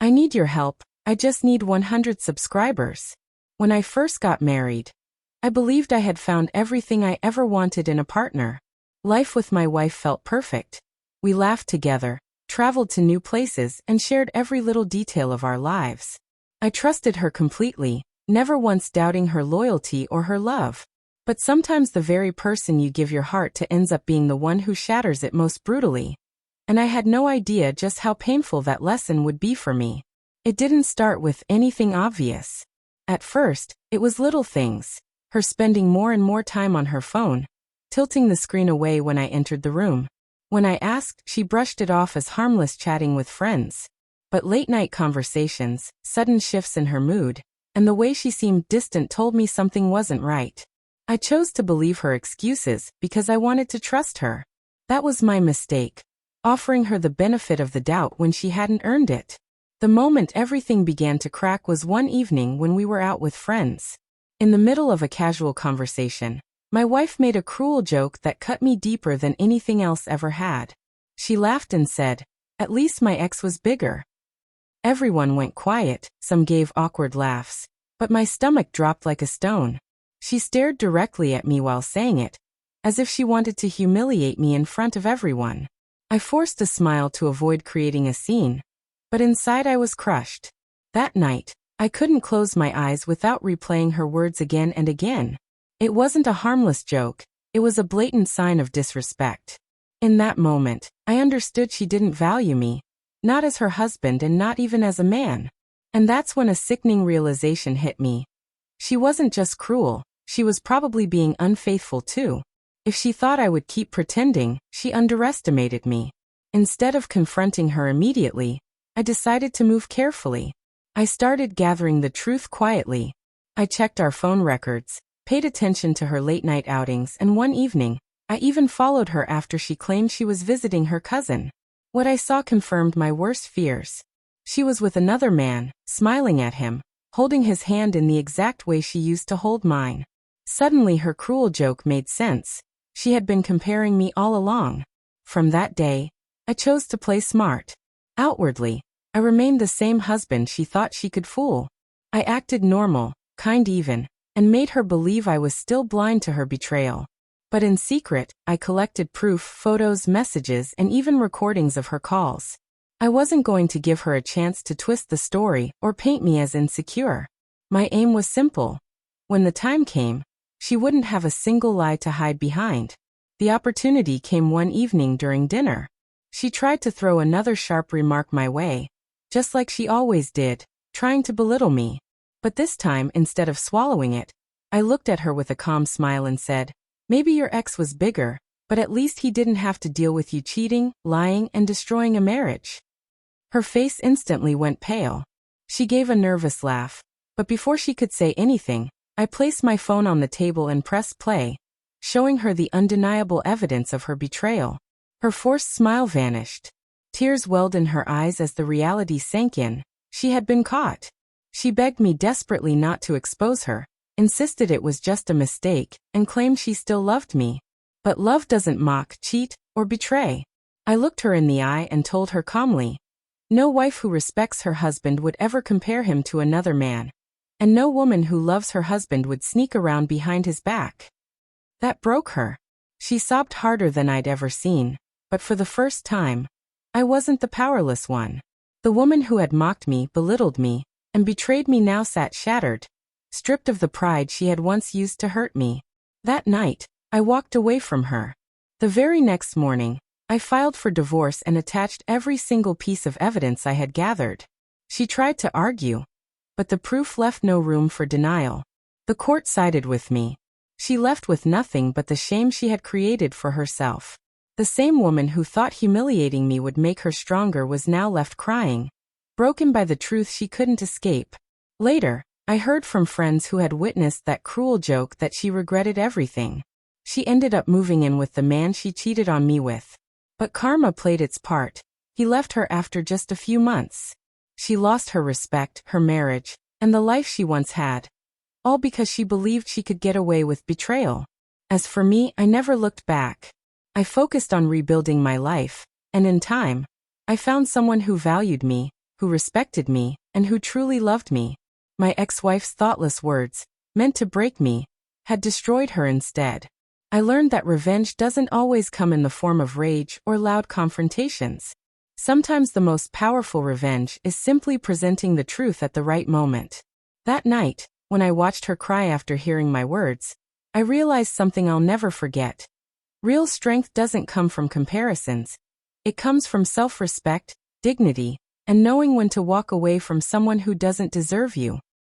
I need your help. I just need 100 subscribers. When I first got married, I believed I had found everything I ever wanted in a partner. Life with my wife felt perfect. We laughed together, traveled to new places, and shared every little detail of our lives. I trusted her completely, never once doubting her loyalty or her love. But sometimes the very person you give your heart to ends up being the one who shatters it most brutally. And I had no idea just how painful that lesson would be for me. It didn't start with anything obvious. At first, it was little things. Her spending more and more time on her phone, tilting the screen away when I entered the room. When I asked, she brushed it off as harmless chatting with friends. But late-night conversations, sudden shifts in her mood, and the way she seemed distant told me something wasn't right. I chose to believe her excuses because I wanted to trust her. That was my mistake, offering her the benefit of the doubt when she hadn't earned it. The moment everything began to crack was one evening when we were out with friends. In the middle of a casual conversation, my wife made a cruel joke that cut me deeper than anything else ever had. She laughed and said, "At least my ex was bigger." Everyone went quiet, some gave awkward laughs, but my stomach dropped like a stone. She stared directly at me while saying it, as if she wanted to humiliate me in front of everyone. I forced a smile to avoid creating a scene, but inside I was crushed. That night, I couldn't close my eyes without replaying her words again and again. It wasn't a harmless joke, it was a blatant sign of disrespect. In that moment, I understood she didn't value me, not as her husband and not even as a man. And that's when a sickening realization hit me. She wasn't just cruel, she was probably being unfaithful too. If she thought I would keep pretending, she underestimated me. Instead of confronting her immediately, I decided to move carefully. I started gathering the truth quietly. I checked our phone records, paid attention to her late-night outings, and one evening, I even followed her after she claimed she was visiting her cousin. What I saw confirmed my worst fears. She was with another man, smiling at him, holding his hand in the exact way she used to hold mine. Suddenly her cruel joke made sense. She had been comparing me all along. From that day, I chose to play smart. Outwardly, I remained the same husband she thought she could fool. I acted normal, kind even, and made her believe I was still blind to her betrayal. But in secret, I collected proof, photos, messages, and even recordings of her calls. I wasn't going to give her a chance to twist the story or paint me as insecure. My aim was simple. When the time came, she wouldn't have a single lie to hide behind. The opportunity came one evening during dinner. She tried to throw another sharp remark my way, just like she always did, trying to belittle me. But this time, instead of swallowing it, I looked at her with a calm smile and said, "Maybe your ex was bigger, but at least he didn't have to deal with you cheating, lying, and destroying a marriage." Her face instantly went pale. She gave a nervous laugh, but before she could say anything, I placed my phone on the table and pressed play, showing her the undeniable evidence of her betrayal. Her forced smile vanished. Tears welled in her eyes as the reality sank in. She had been caught. She begged me desperately not to expose her, insisted it was just a mistake, and claimed she still loved me. But love doesn't mock, cheat, or betray. I looked her in the eye and told her calmly, no wife who respects her husband would ever compare him to another man, and no woman who loves her husband would sneak around behind his back. That broke her. She sobbed harder than I'd ever seen, but for the first time, I wasn't the powerless one. The woman who had mocked me, belittled me, and betrayed me now sat shattered, stripped of the pride she had once used to hurt me. That night, I walked away from her. The very next morning, I filed for divorce and attached every single piece of evidence I had gathered. She tried to argue, but the proof left no room for denial. The court sided with me. She left with nothing but the shame she had created for herself. The same woman who thought humiliating me would make her stronger was now left crying, broken by the truth she couldn't escape. Later, I heard from friends who had witnessed that cruel joke that she regretted everything. She ended up moving in with the man she cheated on me with. But karma played its part. He left her after just a few months. She lost her respect, her marriage, and the life she once had, all because she believed she could get away with betrayal. As for me, I never looked back. I focused on rebuilding my life, and in time, I found someone who valued me, who respected me, and who truly loved me. My ex-wife's thoughtless words, meant to break me, had destroyed her instead. I learned that revenge doesn't always come in the form of rage or loud confrontations. Sometimes the most powerful revenge is simply presenting the truth at the right moment. That night, when I watched her cry after hearing my words, I realized something I'll never forget. Real strength doesn't come from comparisons. It comes from self-respect, dignity, and knowing when to walk away from someone who doesn't deserve you.